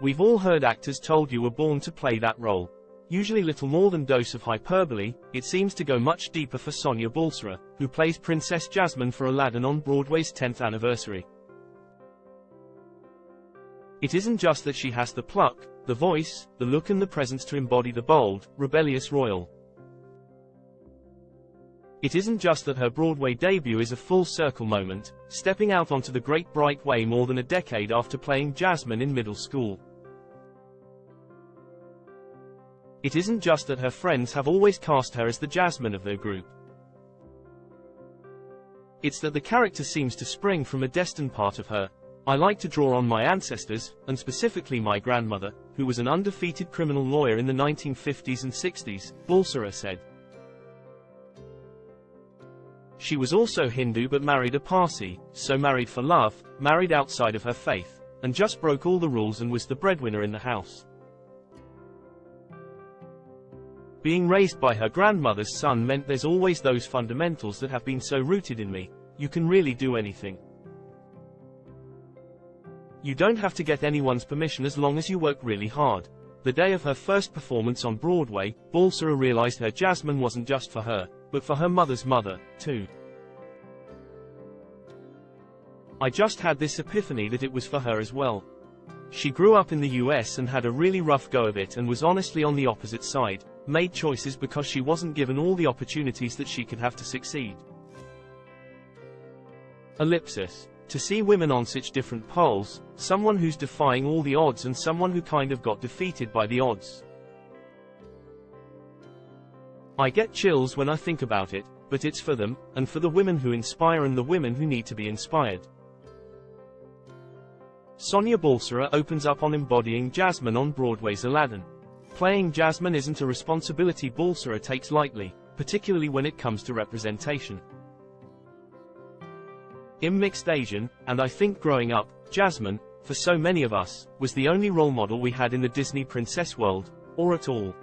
We've all heard actors told you were born to play that role. Usually little more than dose of hyperbole. It seems to go much deeper for Sonya Balsara, who plays Princess Jasmine for Aladdin on Broadway's 10th anniversary. It isn't just that she has the pluck, the voice, the look and the presence to embody the bold, rebellious royal. It isn't just that her Broadway debut is a full-circle moment, stepping out onto the great bright way more than a decade after playing Jasmine in middle school. It isn't just that her friends have always cast her as the Jasmine of their group. It's that the character seems to spring from a destined part of her. I like to draw on my ancestors, and specifically my grandmother, who was an undefeated criminal lawyer in the 1950s and 60s, Balsara said. She was also Hindu but married a Parsi, so married for love, married outside of her faith, and just broke all the rules and was the breadwinner in the house. Being raised by her grandmother's son meant there's always those fundamentals that have been so rooted in me. You can really do anything. You don't have to get anyone's permission as long as you work really hard. The day of her first performance on Broadway, Balsara realized her Jasmine wasn't just for her, but for her mother's mother, too. I just had this epiphany that it was for her as well. She grew up in the US and had a really rough go of it and was honestly on the opposite side, made choices because she wasn't given all the opportunities that she could have to succeed. Ellipsis. To see women on such different poles, someone who's defying all the odds and someone who kind of got defeated by the odds. I get chills when I think about it, but it's for them, and for the women who inspire and the women who need to be inspired. Sonya Balsara opens up on embodying Jasmine on Broadway's Aladdin. Playing Jasmine isn't a responsibility Balsara takes lightly, particularly when it comes to representation. I'm mixed Asian, and I think growing up, Jasmine, for so many of us, was the only role model we had in the Disney princess world, or at all.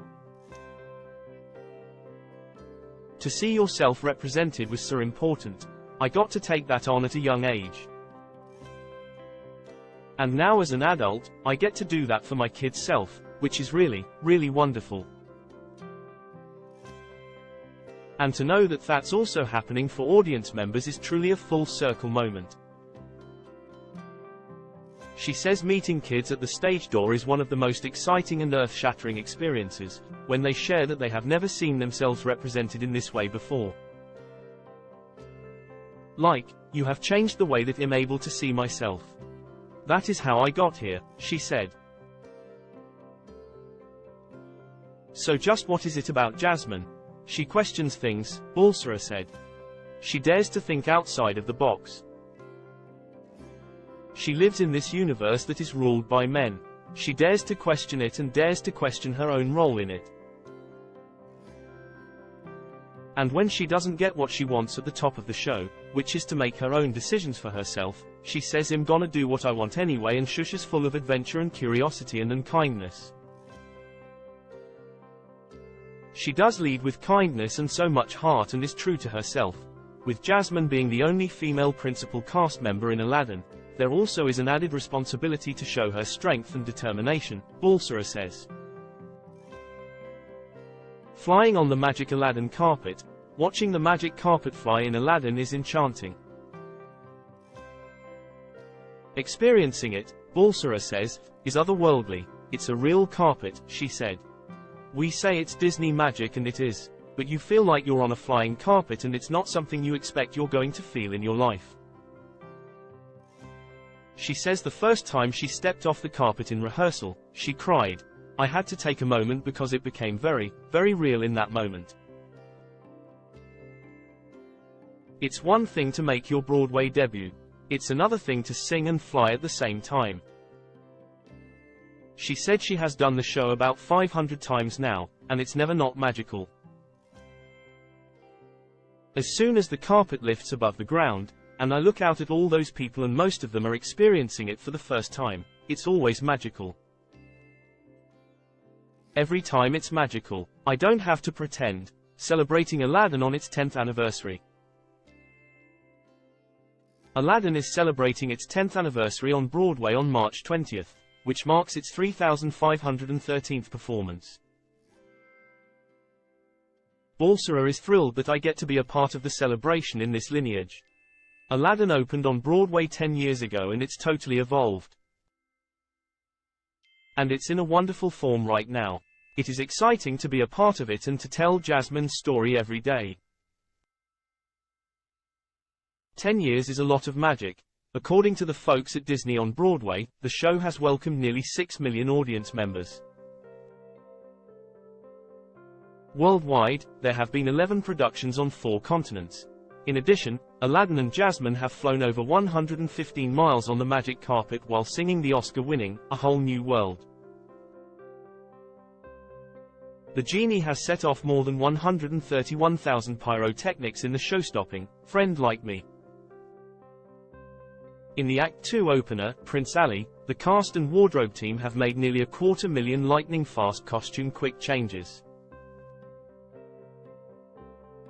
To see yourself represented was so important. I got to take that on at a young age. And now as an adult, I get to do that for my kid's self, which is really, really wonderful. And to know that that's also happening for audience members is truly a full-circle moment. She says meeting kids at the stage door is one of the most exciting and earth-shattering experiences, when they share that they have never seen themselves represented in this way before. Like, you have changed the way that I'm able to see myself. That is how I got here, she said. So just what is it about Jasmine? She questions things, Balsara said. She dares to think outside of the box. She lives in this universe that is ruled by men. She dares to question it and dares to question her own role in it. And when she doesn't get what she wants at the top of the show, which is to make her own decisions for herself, she says I'm gonna do what I want anyway, and Shush is full of adventure and curiosity and unkindness. She does lead with kindness and so much heart and is true to herself. With Jasmine being the only female principal cast member in Aladdin, there also is an added responsibility to show her strength and determination, Balsara says. Flying on the magic Aladdin carpet, watching the magic carpet fly in Aladdin is enchanting. Experiencing it, Balsara says, is otherworldly. It's a real carpet, she said. We say it's Disney magic and it is, but you feel like you're on a flying carpet and it's not something you expect you're going to feel in your life. She says the first time she stepped off the carpet in rehearsal, she cried. I had to take a moment because it became very, very real in that moment. It's one thing to make your Broadway debut. It's another thing to sing and fly at the same time. She said she has done the show about 500 times now, and it's never not magical. As soon as the carpet lifts above the ground, and I look out at all those people and most of them are experiencing it for the first time, it's always magical. Every time it's magical. I don't have to pretend. Celebrating Aladdin on its 10th anniversary. Aladdin is celebrating its 10th anniversary on Broadway on March 20th. which marks its 3,513th performance. Balsara is thrilled that I get to be a part of the celebration in this lineage. Aladdin opened on Broadway 10 years ago and it's totally evolved. And it's in a wonderful form right now. It is exciting to be a part of it and to tell Jasmine's story every day. 10 years is a lot of magic. According to the folks at Disney on Broadway, the show has welcomed nearly 6 million audience members. Worldwide, there have been 11 productions on 4 continents. In addition, Aladdin and Jasmine have flown over 115 miles on the magic carpet while singing the Oscar-winning A Whole New World. The genie has set off more than 131,000 pyrotechnics in the show-stopping Friend Like Me. In the Act 2 opener, Prince Ali, the cast and wardrobe team have made nearly 250,000 lightning-fast costume quick changes.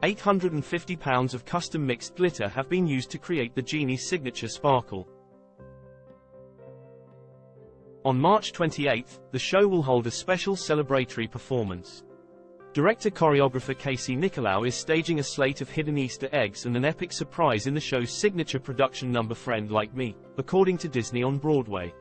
850 pounds of custom mixed glitter have been used to create the genie's signature sparkle. On March 28, the show will hold a special celebratory performance. Director-choreographer Casey Nicolau is staging a slate of hidden Easter eggs and an epic surprise in the show's signature production number Friend Like Me, according to Disney on Broadway.